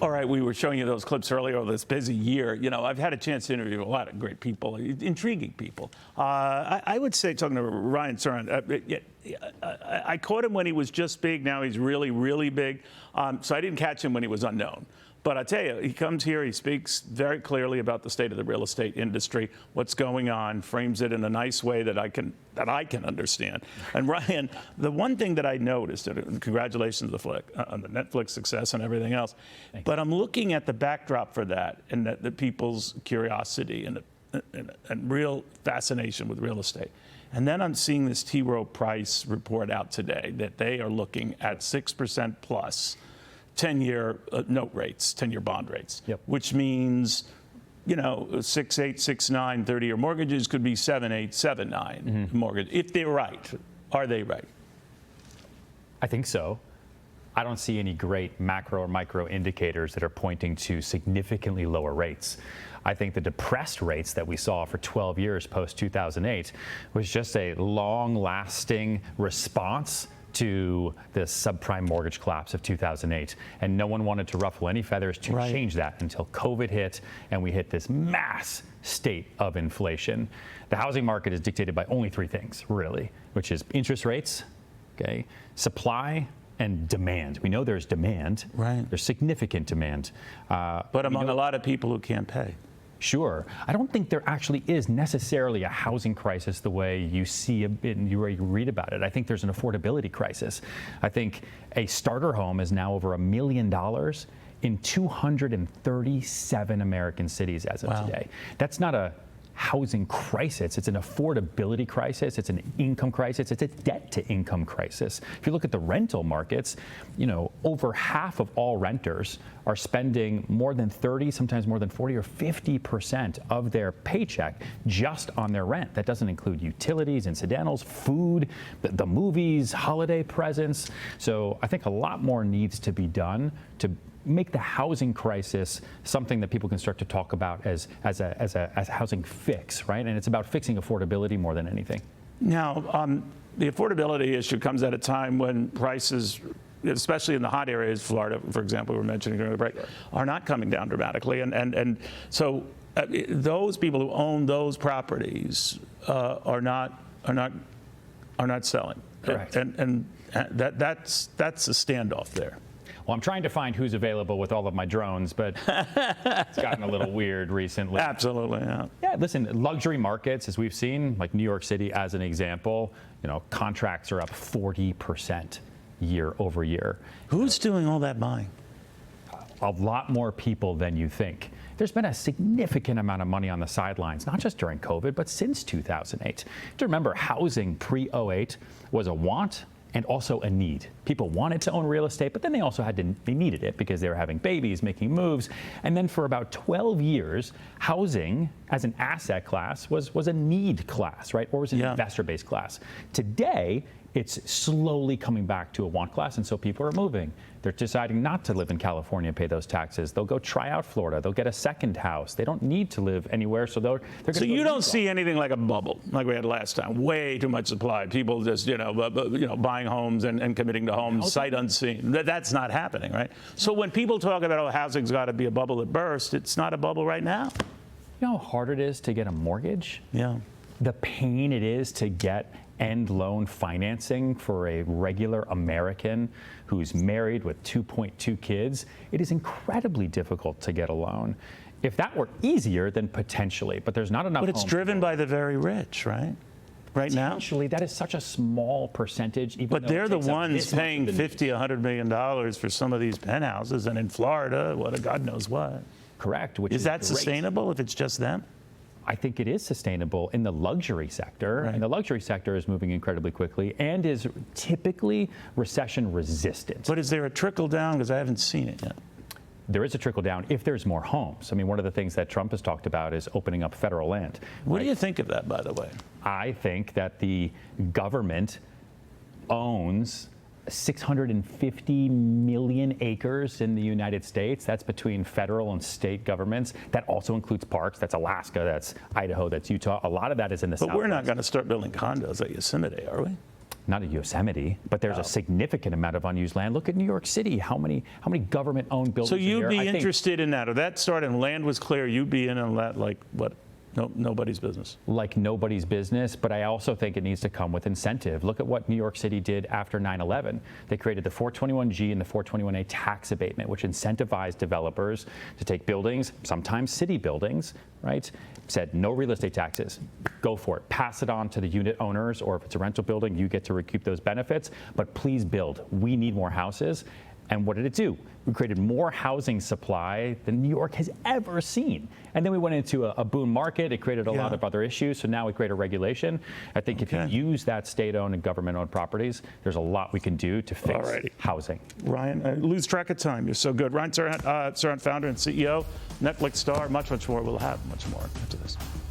All right, we were showing you those clips earlier of this busy year. You know, I've had a chance to interview a lot of great people, intriguing people. I would say, talking to Ryan Serhant, I caught him when he was just big. Now he's really, really big. So I didn't catch him when he was unknown. But I tell you, he comes here, he speaks very clearly about the state of the real estate industry, what's going on, frames it in a nice way that I can understand. And Ryan, the one thing that I noticed, and congratulations on the Netflix success and everything else, but I'm looking at the backdrop for that and the people's curiosity and real fascination with real estate. And then I'm seeing this T. Rowe Price report out today that they are looking at 6% plus 10-year note rates, 10-year bond rates, which means, you know, 6.8, 6.9, 30-year mortgages could be 7.8, 7.9 mortgage. If they're right, are they right? I think so. I don't see any great macro or micro indicators that are pointing to significantly lower rates. I think the depressed rates that we saw for 12 years post-2008 was just a long-lasting response to the subprime mortgage collapse of 2008. And no one wanted to ruffle any feathers to change that until COVID hit and we hit this mass state of inflation. The housing market is dictated by only three things, really, which is interest rates, supply, and demand. We know there's demand. There's significant demand. But among a lot of people who can't pay. Sure. I don't think there actually is necessarily a housing crisis the way you see you read about it. I think there's an affordability crisis. I think a starter home is now over $1 million in 237 American cities as of today. That's not a housing crisis. It's an affordability crisis. It's an income crisis. It's a debt to income crisis. If you look at the rental markets, you know, over half of all renters are spending more than 30, sometimes more than 40 or 50% of their paycheck just on their rent. That doesn't include utilities, incidentals, food, the movies, holiday presents. So I think a lot more needs to be done to make the housing crisis something that people can start to talk about as a housing fix, right? And it's about fixing affordability more than anything. Now, the affordability issue comes at a time when prices, especially in the hot areas, Florida, for example, we were mentioning during the break, are not coming down dramatically. And so those people who own those properties are not selling. Correct. And that's a standoff there. Well, I'm trying to find who's available with all of my drones, but it's gotten a little weird recently. Absolutely, yeah. Yeah, listen, luxury markets, as we've seen, like New York City as an example, you know, contracts are up 40% year over year. Who's doing all that buying? A lot more people than you think. There's been a significant amount of money on the sidelines, not just during COVID, but since 2008. To remember, housing pre-08 was a want and also a need. People wanted to own real estate, but then they also they needed it because they were having babies, making moves. And then for about 12 years, housing as an asset class was a need class, right? Or was an investor-based class. Today, it's slowly coming back to a want class, and so people are moving. They're deciding not to live in California and pay those taxes. They'll go try out Florida. They'll get a second house. They don't need to live anywhere, so they're going to. So you don't see anything like a bubble like we had last time. Way too much supply. People just buying homes and committing to homes sight unseen. That's not happening, right? So when people talk about housing's got to be a bubble that burst, it's not a bubble right now. You know how hard it is to get a mortgage? Yeah. The pain it is to get end loan financing for a regular American who's married with 2.2 kids, it is incredibly difficult to get a loan. If that were easier, then potentially, but there's not enough. But it's driven by the very rich, right? Right now? Potentially, that is such a small percentage. But they're the ones paying $50, $100 million for some of these penthouses, and in Florida, God knows what. Correct. Is that sustainable if it's just them? I think it is sustainable in the luxury sector, and the luxury sector is moving incredibly quickly and is typically recession resistant. But is there a trickle down? Because I haven't seen it yet. There is a trickle down if there's more homes. I mean, one of the things that Trump has talked about is opening up federal land. What do you think of that, by the way? I think that the government owns 650 million acres in the United States. That's between federal and state governments. That also includes parks. That's Alaska, that's Idaho, that's Utah. A lot of that is in the South. But we're not going to start building condos at Yosemite, are we? not a Yosemite, but there's a significant amount of unused land. Look at New York City. How many government-owned buildings? So are you'd there? be I think interested in that? If that started and land was clear, you'd be in on that like what? No, nobody's business. like nobody's business, but I also think it needs to come with incentive. Look at what New York City did after 9/11. They created the 421G and the 421A tax abatement, which incentivized developers to take buildings, sometimes city buildings, right? Said no real estate taxes. Go for it. Pass it on to the unit owners, or if it's a rental building, you get to recoup those benefits, but please build. We need more houses. And what did it do? We created more housing supply than New York has ever seen. And then we went into a boom market. It created a lot of other issues. So now we create a regulation. I think if you use that state-owned and government-owned properties, there's a lot we can do to fix housing. Ryan, I lose track of time. You're so good. Ryan Serhant, Serhant, founder and CEO, Netflix star, much more. We'll have much more after this.